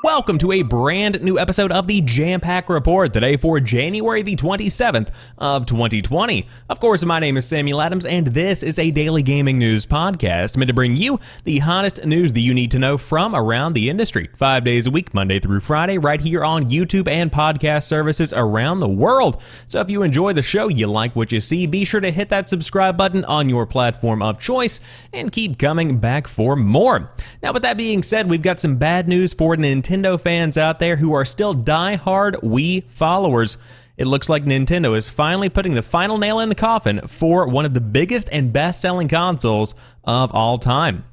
Welcome to a brand new episode of the Jampack Report, today for January the 27th of 2020. Of course, my name is Samuel Adams, and this is a daily gaming news podcast meant to bring you the hottest news that you need to know from around the industry, 5 days a week, Monday through Friday, right here on YouTube and podcast services around the world. So if you enjoy the show, you like what you see, be sure to hit that subscribe button on your platform of choice and keep coming back for more. Now, with that being said, we've got some bad news for Nintendo fans out there who are still die-hard Wii followers. It looks like Nintendo is finally putting the final nail in the coffin for one of the biggest and best-selling consoles of all time.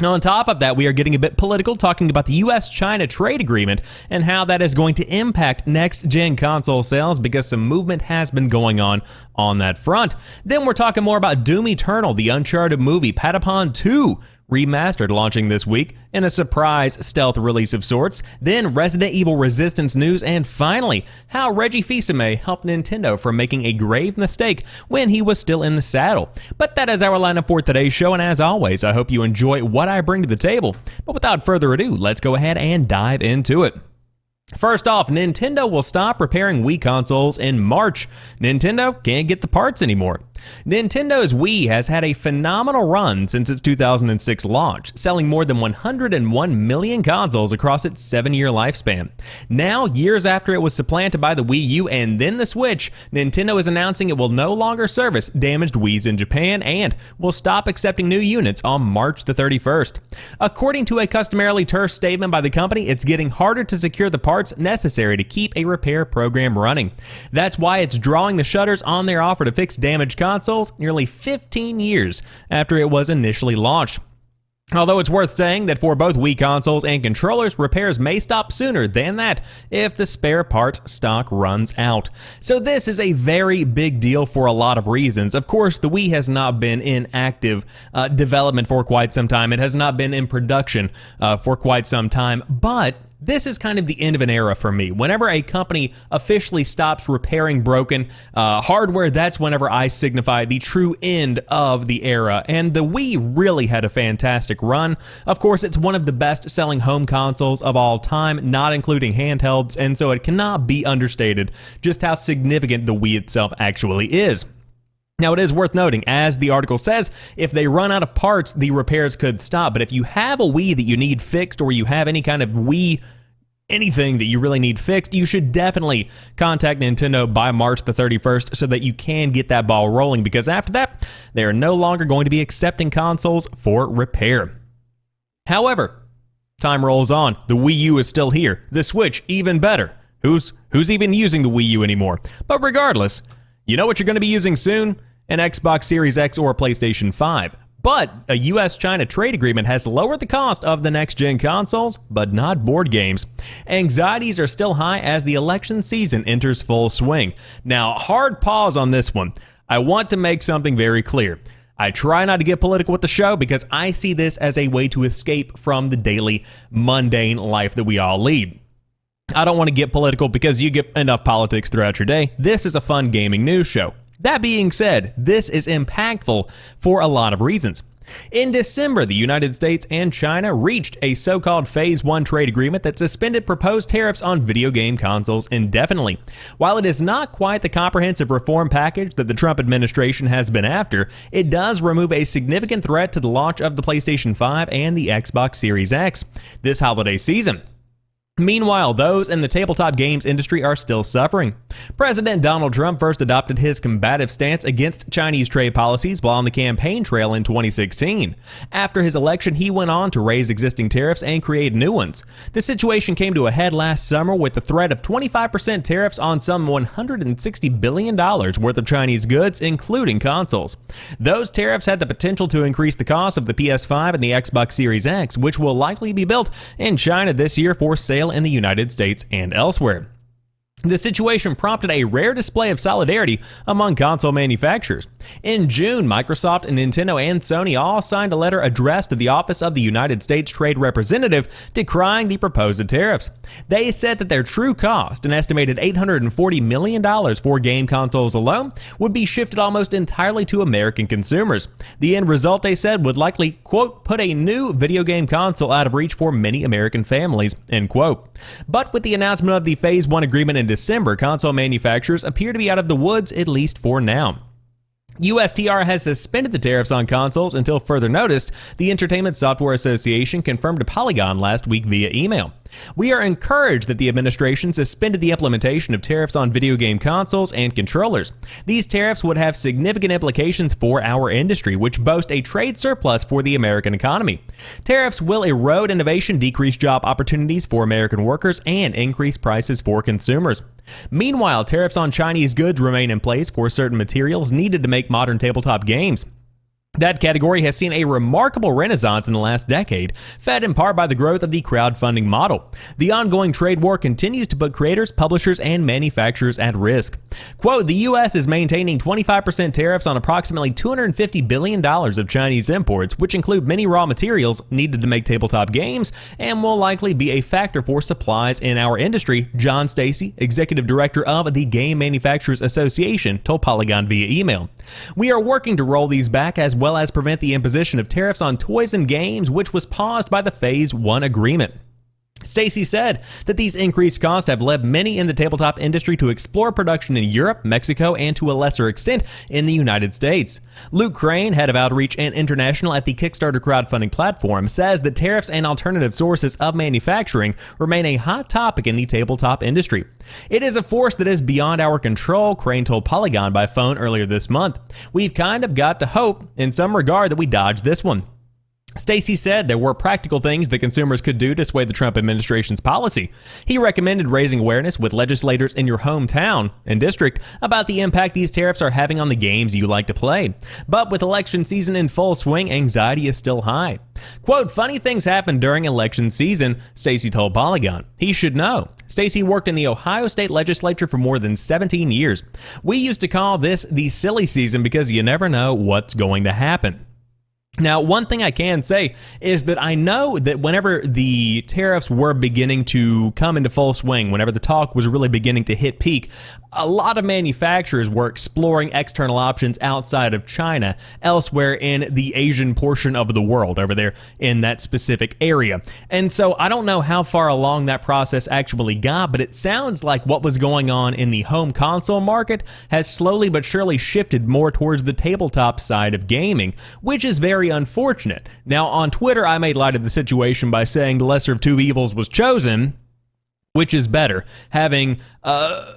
On top of that, we are getting a bit political, talking about the US-China trade agreement and how that is going to impact next-gen console sales because some movement has been going on that front. Then we're talking more about Doom Eternal, the Uncharted movie, Patapon 2, Remastered, launching this week in a surprise stealth release of sorts. Then Resident Evil Resistance news, and finally, how Reggie Fils-Aime helped Nintendo from making a grave mistake when he was still in the saddle. But that is our lineup for today's show, and as always, I hope you enjoy what I bring to the table. But without further ado, let's go ahead and dive into it. First off, Nintendo will stop repairing Wii consoles in March. Nintendo can't get the parts anymore. Nintendo's Wii has had a phenomenal run since its 2006 launch, selling more than 101 million consoles across its 7-year lifespan. Now, years after it was supplanted by the Wii U and then the Switch, Nintendo is announcing it will no longer service damaged Wiis in Japan and will stop accepting new units on March the 31st. According to a customarily terse statement by the company, it's getting harder to secure the parts necessary to keep a repair program running. That's why it's drawing the shutters on their offer to fix damaged consoles nearly 15 years after it was initially launched. Although it's worth saying that for both Wii consoles and controllers, repairs may stop sooner than that if the spare parts stock runs out. So this is a very big deal for a lot of reasons. Of course, the Wii has not been in active development for quite some time. It has not been in production for quite some time, but this is kind of the end of an era for me. Whenever a company officially stops repairing broken hardware, that's whenever I signify the true end of the era. And the Wii really had a fantastic run. Of course, it's one of the best-selling home consoles of all time, not including handhelds, and so it cannot be understated just how significant the Wii itself actually is. Now, it is worth noting, as the article says, if they run out of parts, the repairs could stop. But if you have a Wii that you need fixed, or you have any kind of Wii anything that you really need fixed, you should definitely contact Nintendo by March the 31st so that you can get that ball rolling, because after that, they are no longer going to be accepting consoles for repair. However, time rolls on. The Wii U is still here. The Switch, even better. Who's even using the Wii U anymore? But regardless, you know what you're going to be using soon? An Xbox Series X or a PlayStation 5. But a US-China trade agreement has lowered the cost of the next-gen consoles, but not board games. Anxieties are still high as the election season enters full swing. Now, hard pause on this one. I want to make something very clear. I try not to get political with the show because I see this as a way to escape from the daily, mundane life that we all lead. I don't want to get political because you get enough politics throughout your day. This is a fun gaming news show. That being said, this is impactful for a lot of reasons. In December, the United States and China reached a so-called Phase 1 trade agreement that suspended proposed tariffs on video game consoles indefinitely. While it is not quite the comprehensive reform package that the Trump administration has been after, it does remove a significant threat to the launch of the PlayStation 5 and the Xbox Series X this holiday season. Meanwhile, those in the tabletop games industry are still suffering. President Donald Trump first adopted his combative stance against Chinese trade policies while on the campaign trail in 2016. After his election, he went on to raise existing tariffs and create new ones. The situation came to a head last summer with the threat of 25% tariffs on some $160 billion worth of Chinese goods, including consoles. Those tariffs had the potential to increase the cost of the PS5 and the Xbox Series X, which will likely be built in China this year for sale in the United States and elsewhere. The situation prompted a rare display of solidarity among console manufacturers. In June, Microsoft, Nintendo, and Sony all signed a letter addressed to the Office of the United States Trade Representative decrying the proposed tariffs. They said that their true cost, an estimated $840 million for game consoles alone, would be shifted almost entirely to American consumers. The end result, they said, would likely, quote, put a new video game console out of reach for many American families, end quote. But with the announcement of the Phase 1 agreement in December, console manufacturers appear to be out of the woods, at least for now. USTR has suspended the tariffs on consoles until further notice, the Entertainment Software Association confirmed to Polygon last week via email. We are encouraged that the administration suspended the implementation of tariffs on video game consoles and controllers. These tariffs would have significant implications for our industry, which boasts a trade surplus for the American economy. Tariffs will erode innovation, decrease job opportunities for American workers, and increase prices for consumers. Meanwhile, tariffs on Chinese goods remain in place for certain materials needed to make modern tabletop games. That category has seen a remarkable renaissance in the last decade, fed in part by the growth of the crowdfunding model. The ongoing trade war continues to put creators, publishers, and manufacturers at risk. Quote, the U.S. is maintaining 25% tariffs on approximately $250 billion of Chinese imports, which include many raw materials needed to make tabletop games, and will likely be a factor for supplies in our industry, John Stacy, executive director of the Game Manufacturers Association, told Polygon via email. We are working to roll these back as well as prevent the imposition of tariffs on toys and games, which was paused by the Phase 1 agreement. Stacy said that these increased costs have led many in the tabletop industry to explore production in Europe, Mexico, and to a lesser extent in the United States. Luke Crane, head of outreach and international at the Kickstarter crowdfunding platform, says that tariffs and alternative sources of manufacturing remain a hot topic in the tabletop industry. It is a force that is beyond our control, Crane told Polygon by phone earlier this month. We've kind of got to hope, in some regard, that we dodged this one. Stacy said there were practical things that consumers could do to sway the Trump administration's policy. He recommended raising awareness with legislators in your hometown and district about the impact these tariffs are having on the games you like to play. But with election season in full swing, anxiety is still high. Quote, funny things happen during election season, Stacy told Polygon. He should know. Stacy worked in the Ohio State Legislature for more than 17 years. We used to call this the silly season because you never know what's going to happen. Now, one thing I can say is that I know that whenever the tariffs were beginning to come into full swing, whenever the talk was really beginning to hit peak, a lot of manufacturers were exploring external options outside of China, elsewhere in the Asian portion of the world, over there in that specific area. And so I don't know how far along that process actually got, but it sounds like what was going on in the home console market has slowly but surely shifted more towards the tabletop side of gaming, which is very unfortunate. Now, on Twitter, I made light of the situation by saying the lesser of two evils was chosen. Which is better, having a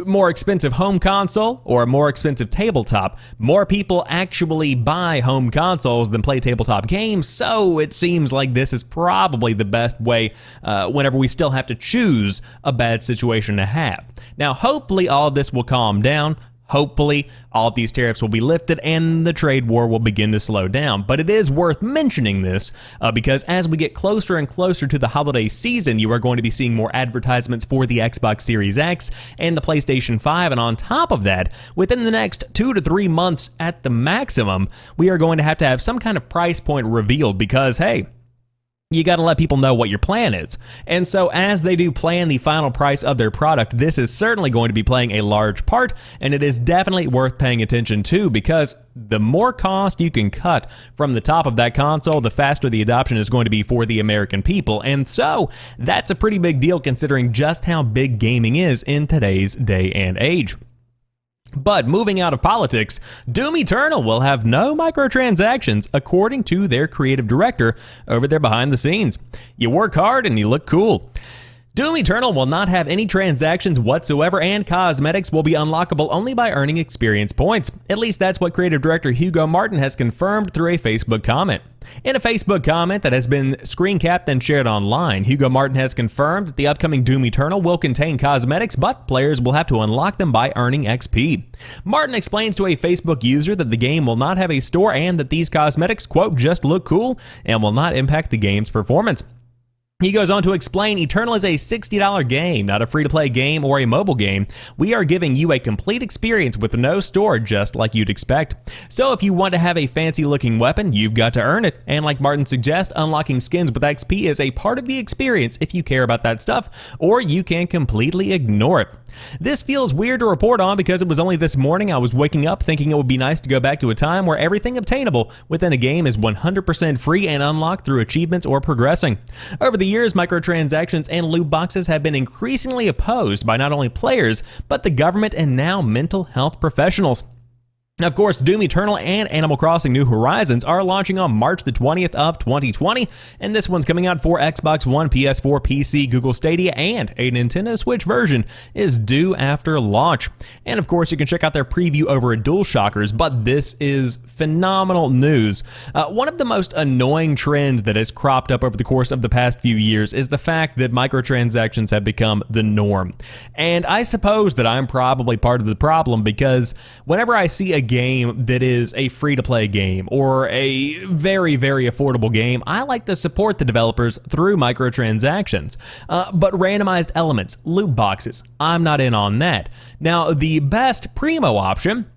more expensive home console or a more expensive tabletop? More people actually buy home consoles than play tabletop games, so it seems like this is probably the best way whenever we still have to choose a bad situation to have. Now, hopefully all of this will calm down. Hopefully, all of these tariffs will be lifted and the trade war will begin to slow down. But it is worth mentioning this because as we get closer and closer to the holiday season, you are going to be seeing more advertisements for the Xbox Series X and the PlayStation 5. And on top of that, within the next 2 to 3 months at the maximum, we are going to have some kind of price point revealed because, hey, you got to let people know what your plan is. And so as they do plan the final price of their product, this is certainly going to be playing a large part, and it is definitely worth paying attention to because the more cost you can cut from the top of that console, the faster the adoption is going to be for the American people. And so that's a pretty big deal considering just how big gaming is in today's day and age. But moving out of politics, Doom Eternal will have no microtransactions, according to their creative director over there behind the scenes. You work hard and you look cool. Doom Eternal will not have any transactions whatsoever, and cosmetics will be unlockable only by earning experience points. At least that's what creative director Hugo Martin has confirmed through a Facebook comment. In a Facebook comment that has been screen capped and shared online, Hugo Martin has confirmed that the upcoming Doom Eternal will contain cosmetics, but players will have to unlock them by earning XP. Martin explains to a Facebook user that the game will not have a store and that these cosmetics, quote, just look cool and will not impact the game's performance. He goes on to explain, Eternal is a $60 game, not a free-to-play game or a mobile game. We are giving you a complete experience with no store, just like you'd expect. So if you want to have a fancy-looking weapon, you've got to earn it. And like Martin suggests, unlocking skins with XP is a part of the experience if you care about that stuff, or you can completely ignore it. This feels weird to report on because it was only this morning I was waking up thinking it would be nice to go back to a time where everything obtainable within a game is 100% free and unlocked through achievements or progressing. Over the years, microtransactions and loot boxes have been increasingly opposed by not only players, but the government and now mental health professionals. Of course, Doom Eternal and Animal Crossing New Horizons are launching on March the 20th of 2020, and this one's coming out for Xbox One, PS4, PC, Google Stadia, and a Nintendo Switch version is due after launch. And of course, you can check out their preview over at DualShockers, but this is phenomenal news. One of the most annoying trends that has cropped up over the course of the past few years is the fact that microtransactions have become the norm. And I suppose that I'm probably part of the problem because whenever I see a game that is a free-to-play game or a very, very affordable game, I like to support the developers through microtransactions. But randomized elements, loot boxes, I'm not in on that. Now, the best primo option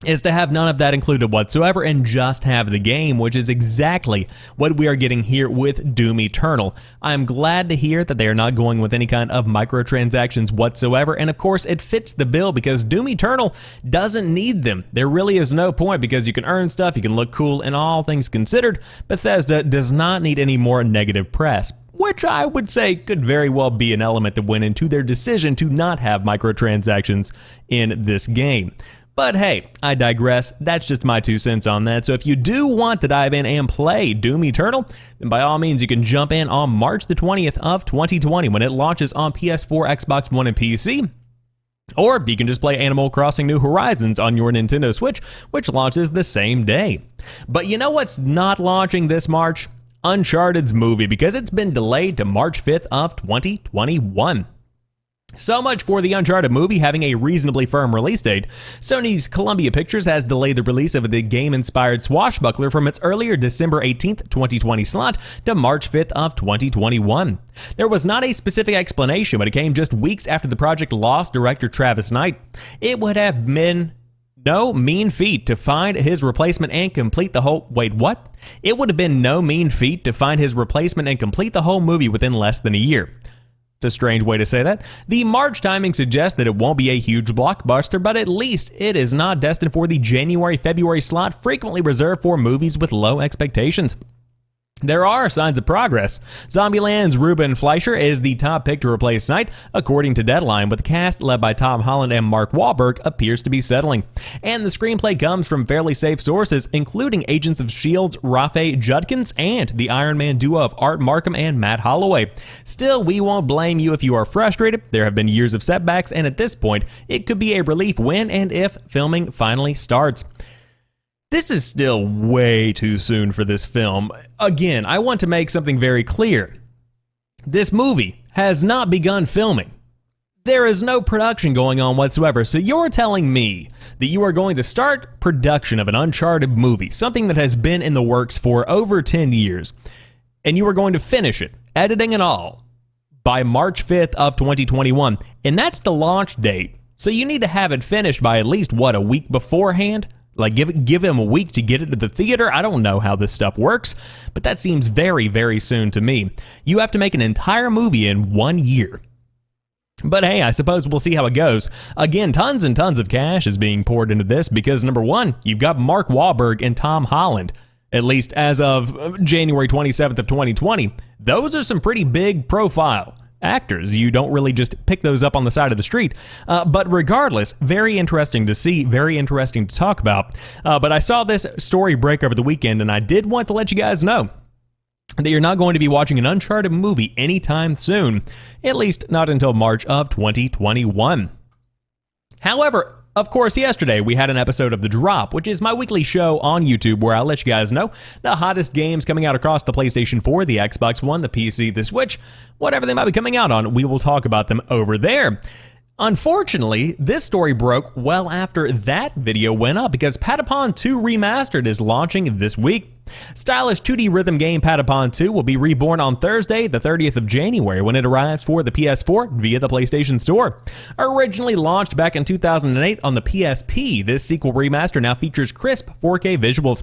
is to have none of that included whatsoever and just have the game, which is exactly what we are getting here with Doom Eternal. I'm glad to hear that they are not going with any kind of microtransactions whatsoever, and of course it fits the bill because Doom Eternal doesn't need them. There really is no point because you can earn stuff, you can look cool, and all things considered, Bethesda does not need any more negative press, which I would say could very well be an element that went into their decision to not have microtransactions in this game. But hey, I digress. That's just my 2 cents on that. So if you do want to dive in and play Doom Eternal, then by all means you can jump in on March the 20th of 2020 when it launches on PS4, Xbox One, and PC. Or you can just play Animal Crossing New Horizons on your Nintendo Switch, which launches the same day. But you know what's not launching this March? Uncharted's movie, because it's been delayed to March 5th of 2021. So much for the Uncharted movie having a reasonably firm release date. Sony's Columbia Pictures has delayed the release of the game-inspired swashbuckler from its earlier December 18th, 2020 slot to March 5th of 2021. There was not a specific explanation, but it came just weeks after the project lost director Travis Knight. It would have been no mean feat to find his replacement and complete the whole... Wait, what? It would have been no mean feat to find his replacement and complete the whole movie within less than a year. It's a strange way to say that. The March timing suggests that it won't be a huge blockbuster, but at least it is not destined for the January-February slot frequently reserved for movies with low expectations. There are signs of progress. Zombieland's Ruben Fleischer is the top pick to replace Knight, according to Deadline, but the cast led by Tom Holland and Mark Wahlberg appears to be settling. And the screenplay comes from fairly safe sources, including Agents of S.H.I.E.L.'s Rafe Judkins and the Iron Man duo of Art Markham and Matt Holloway. Still, we won't blame you if you are frustrated. There have been years of setbacks, and at this point, it could be a relief when and if filming finally starts. This is still way too soon for this film. Again, I want to make something very clear. This movie has not begun filming. There is no production going on whatsoever, so you're telling me that you are going to start production of an Uncharted movie, something that has been in the works for over 10 years, and you are going to finish it, editing and all, by March 5th of 2021, and that's the launch date. So you need to have it finished by at least, what, a week beforehand? Like give him a week to get it to the theater? I don't know how this stuff works, but that seems very, very soon to me. You have to make an entire movie in 1 year. But hey, I suppose we'll see how it goes. Again, tons and tons of cash is being poured into this because, number one, you've got Mark Wahlberg and Tom Holland, at least as of January 27th of 2020. Those are some pretty big profile actors. You don't really just pick those up on the side of the street. But regardless, very interesting to see, very interesting to talk about. But I saw this story break over the weekend, and I did want to let you guys know that you're not going to be watching an Uncharted movie anytime soon, at least not until March of 2021. However, of course, yesterday we had an episode of The Drop, which is my weekly show on YouTube where I'll let you guys know the hottest games coming out across the PlayStation 4, the Xbox One, the PC, the Switch, whatever they might be coming out on, we will talk about them over there. Unfortunately, this story broke well after that video went up because Patapon 2 Remastered is launching this week. Stylish 2D rhythm game Patapon 2 will be reborn on Thursday, the 30th of January, when it arrives for the PS4 via the PlayStation Store. Originally launched back in 2008 on the PSP, this sequel remaster now features crisp 4K visuals.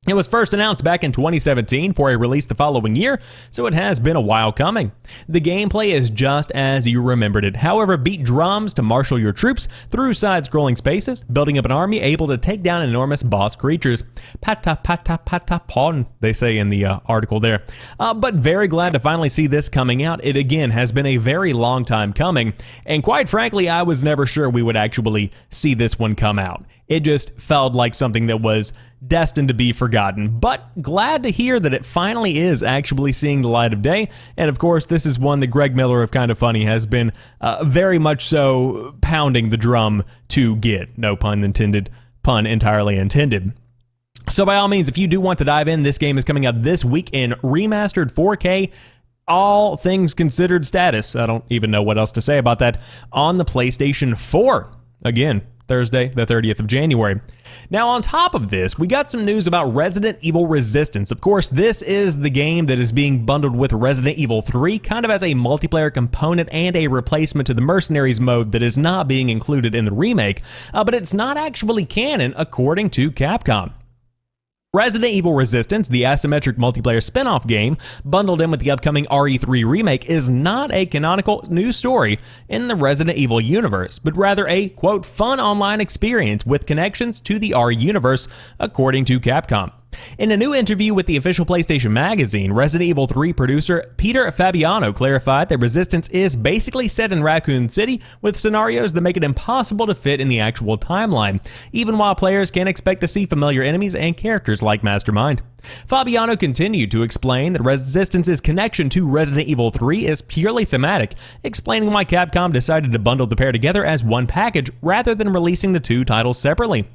It was first announced back in 2017 for a release the following year, so it has been a while coming. The gameplay is just as you remembered it. However, beat drums to marshal your troops through side-scrolling spaces, building up an army able to take down enormous boss creatures. Patapon, they say in the article there. But very glad to finally see this coming out. It again has been a very long time coming, and quite frankly, I was never sure we would actually see this one come out. It just felt like something that was destined to be forgotten, but glad to hear that it finally is actually seeing the light of day. And of course, this is one that Greg Miller of Kinda Funny has been very much so pounding the drum to get. No pun intended, pun entirely intended. So by all means, if you do want to dive in, this game is coming out this week in remastered 4K, all things considered status. I don't even know what else to say about that, on the PlayStation 4. Again, Thursday, the 30th of January. Now, on top of this, we got some news about Resident Evil Resistance. Of course, this is the game that is being bundled with Resident Evil 3, kind of as a multiplayer component and a replacement to the Mercenaries mode that is not being included in the remake, but it's not actually canon according to Capcom. Resident Evil Resistance, the asymmetric multiplayer spin-off game, bundled in with the upcoming RE3 remake, is not a canonical new story in the Resident Evil universe, but rather a, quote, fun online experience with connections to the RE universe, according to Capcom. In a new interview with the official PlayStation Magazine, Resident Evil 3 producer Peter Fabiano clarified that Resistance is basically set in Raccoon City with scenarios that make it impossible to fit in the actual timeline, even while players can expect to see familiar enemies and characters like Mastermind. Fabiano continued to explain that Resistance's connection to Resident Evil 3 is purely thematic, explaining why Capcom decided to bundle the pair together as one package rather than releasing the two titles separately.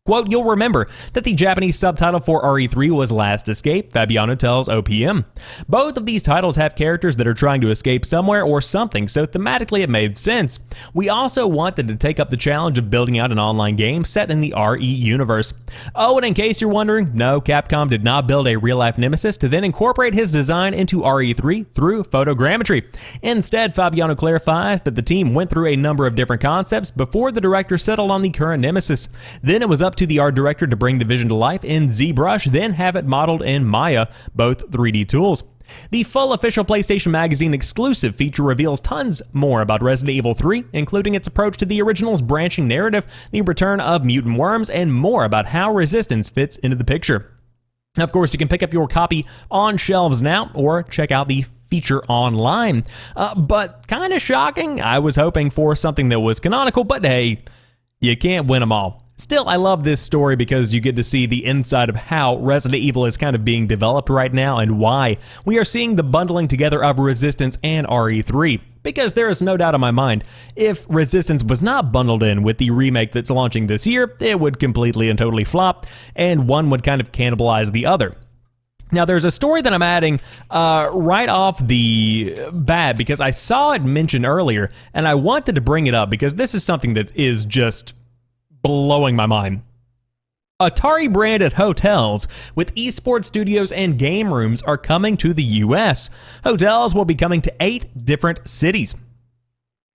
Quote, you'll remember that the Japanese subtitle for RE3 was Last Escape, Fabiano tells OPM. Both of these titles have characters that are trying to escape somewhere or something, so thematically it made sense. We also wanted to take up the challenge of building out an online game set in the RE universe. Oh, and in case you're wondering, no, Capcom did not build a real-life nemesis to then incorporate his design into RE3 through photogrammetry. Instead, Fabiano clarifies that the team went through a number of different concepts before the director settled on the current nemesis. Then it was up to the art director to bring the vision to life in ZBrush, then have it modeled in Maya, both 3D tools. The full official PlayStation Magazine exclusive feature reveals tons more about Resident Evil 3, including its approach to the original's branching narrative, the return of mutant worms, and more about how Resistance fits into the picture. Of course, you can pick up your copy on shelves now, or check out the feature online. But kind of shocking, I was hoping for something that was canonical, but hey, you can't win them all. Still, I love this story because you get to see the inside of how Resident Evil is kind of being developed right now and why we are seeing the bundling together of Resistance and RE3. Because there is no doubt in my mind, if Resistance was not bundled in with the remake that's launching this year, it would completely and totally flop, and one would kind of cannibalize the other. Now, there's a story that I'm adding right off the bat because I saw it mentioned earlier, and I wanted to bring it up because this is something that is just blowing my mind. Atari-branded hotels with esports studios and game rooms are coming to the US. Hotels will be coming to 8 different cities.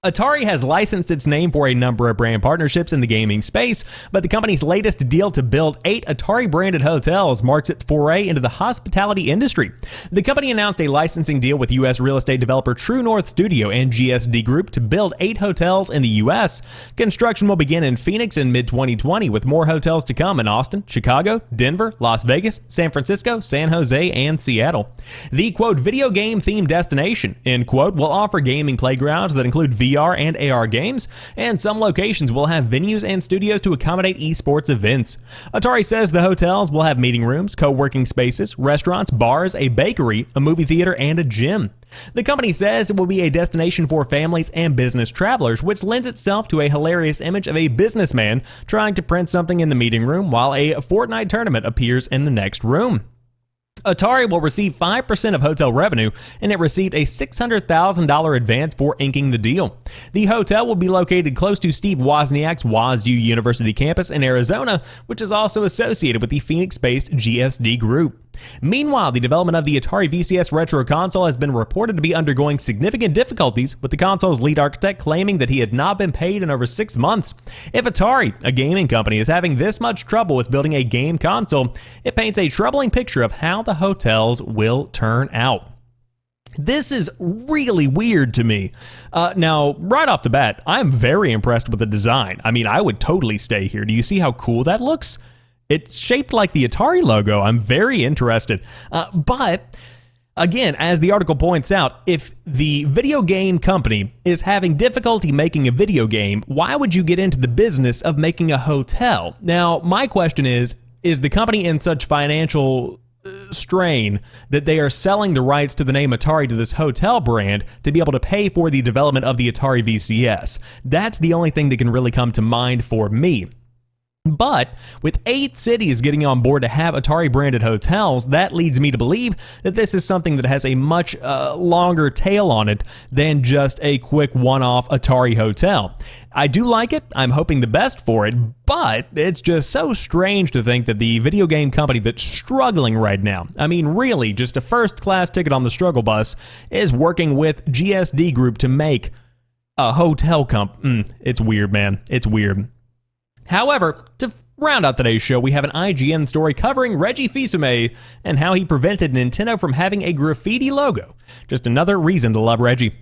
Atari has licensed its name for a number of brand partnerships in the gaming space, but the company's latest deal to build 8 Atari-branded hotels marks its foray into the hospitality industry. The company announced a licensing deal with U.S. real estate developer True North Studio and GSD Group to build 8 hotels in the U.S. Construction will begin in Phoenix in mid-2020, with more hotels to come in Austin, Chicago, Denver, Las Vegas, San Francisco, San Jose, and Seattle. The, quote, video game-themed destination, end quote, will offer gaming playgrounds that include VR and AR games, and some locations will have venues and studios to accommodate esports events. Atari says the hotels will have meeting rooms, co-working spaces, restaurants, bars, a bakery, a movie theater, and a gym. The company says it will be a destination for families and business travelers, which lends itself to a hilarious image of a businessman trying to print something in the meeting room while a Fortnite tournament appears in the next room. Atari will receive 5% of hotel revenue, and it received a $600,000 advance for inking the deal. The hotel will be located close to Steve Wozniak's Wazoo University campus in Arizona, which is also associated with the Phoenix-based GSD Group. Meanwhile, the development of the Atari VCS Retro console has been reported to be undergoing significant difficulties, with the console's lead architect claiming that he had not been paid in over 6 months. If Atari, a gaming company, is having this much trouble with building a game console, it paints a troubling picture of how the hotels will turn out. This is really weird to me. Now, right off the bat, I'm very impressed with the design. I mean, I would totally stay here. Do you see how cool that looks? It's shaped like the Atari logo. I'm very interested. But again, as the article points out, if the video game company is having difficulty making a video game, why would you get into the business of making a hotel? Now, my question is the company in such financial strain that they are selling the rights to the name Atari to this hotel brand to be able to pay for the development of the Atari VCS? That's the only thing that can really come to mind for me. But with 8 cities getting on board to have Atari-branded hotels, that leads me to believe that this is something that has a much longer tail on it than just a quick one-off Atari hotel. I do like it, I'm hoping the best for it, but it's just so strange to think that the video game company that's struggling right now, I mean really just a first-class ticket on the struggle bus, is working with GSD Group to make a hotel It's weird, man. It's weird. However, to round out today's show, we have an IGN story covering Reggie Fils-Aime and how he prevented Nintendo from having a graffiti logo. Just another reason to love Reggie.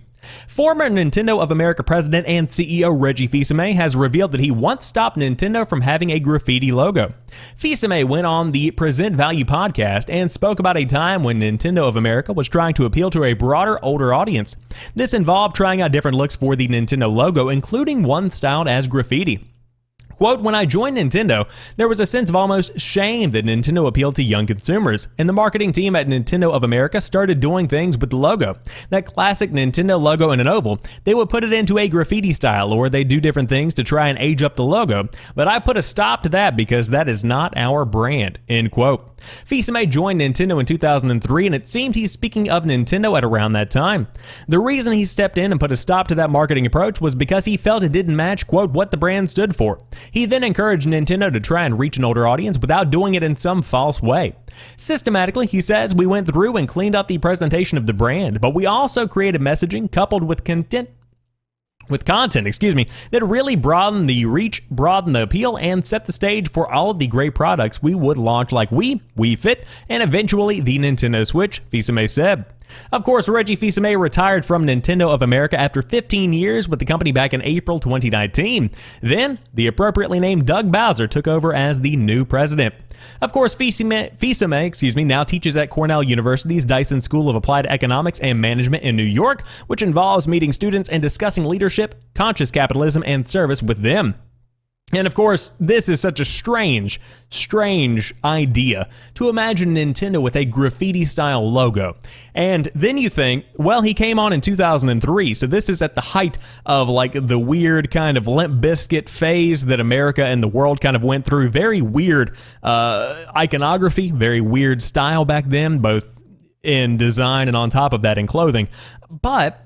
Former Nintendo of America president and CEO Reggie Fils-Aime has revealed that he once stopped Nintendo from having a graffiti logo. Fils-Aime went on the Present Value podcast and spoke about a time when Nintendo of America was trying to appeal to a broader, older audience. This involved trying out different looks for the Nintendo logo, including one styled as graffiti. Quote, when I joined Nintendo, there was a sense of almost shame that Nintendo appealed to young consumers, and the marketing team at Nintendo of America started doing things with the logo. That classic Nintendo logo in an oval, they would put it into a graffiti style, or they'd do different things to try and age up the logo, but I put a stop to that because that is not our brand, end quote. Fils-Aime joined Nintendo in 2003, and it seemed he's speaking of Nintendo at around that time. The reason he stepped in and put a stop to that marketing approach was because he felt it didn't match, quote, what the brand stood for. He then encouraged Nintendo to try and reach an older audience without doing it in some false way. Systematically, he says, we went through and cleaned up the presentation of the brand, but we also created messaging coupled with content that really broadened the reach, broadened the appeal, and set the stage for all of the great products we would launch like Wii Fit, and eventually the Nintendo Switch, Fils-Aime said. Of course, Reggie Fils-Aime retired from Nintendo of America after 15 years with the company back in April 2019. Then, the appropriately named Doug Bowser took over as the new president. Of course, Fils-Aime, now teaches at Cornell University's Dyson School of Applied Economics and Management in New York, which involves meeting students and discussing leadership, conscious capitalism, and service with them. And of course, this is such a strange idea to imagine Nintendo with a graffiti-style logo. And then you think, well, he came on in 2003, so this is at the height of like the weird kind of Limp Bizkit phase that America and the world kind of went through. Very weird iconography, very weird style back then, both in design and on top of that in clothing. But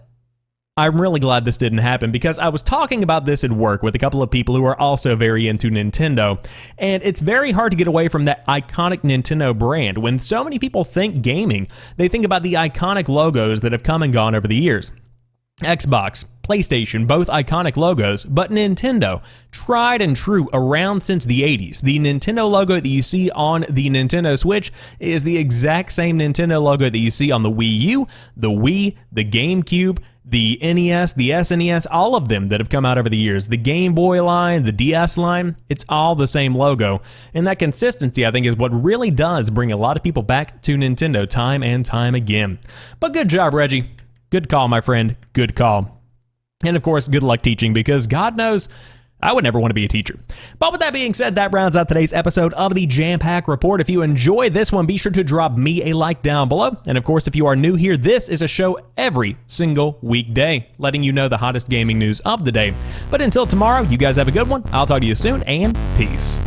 I'm really glad this didn't happen because I was talking about this at work with a couple of people who are also very into Nintendo, and it's very hard to get away from that iconic Nintendo brand. When so many people think gaming, they think about the iconic logos that have come and gone over the years. Xbox, PlayStation, both iconic logos, but Nintendo, tried and true around since the 80s. The Nintendo logo that you see on the Nintendo Switch is the exact same Nintendo logo that you see on the Wii U, the Wii, the GameCube, the NES, the SNES, all of them that have come out over the years. The Game Boy line, the DS line, it's all the same logo. And that consistency, I think, is what really does bring a lot of people back to Nintendo time and time again. But good job, Reggie. Good call, my friend. Good call. And of course, good luck teaching, because God knows I would never want to be a teacher. But with that being said, that rounds out today's episode of the Jampack Report. If you enjoyed this one, be sure to drop me a like down below. And of course, if you are new here, this is a show every single weekday, letting you know the hottest gaming news of the day. But until tomorrow, you guys have a good one. I'll talk to you soon, and peace.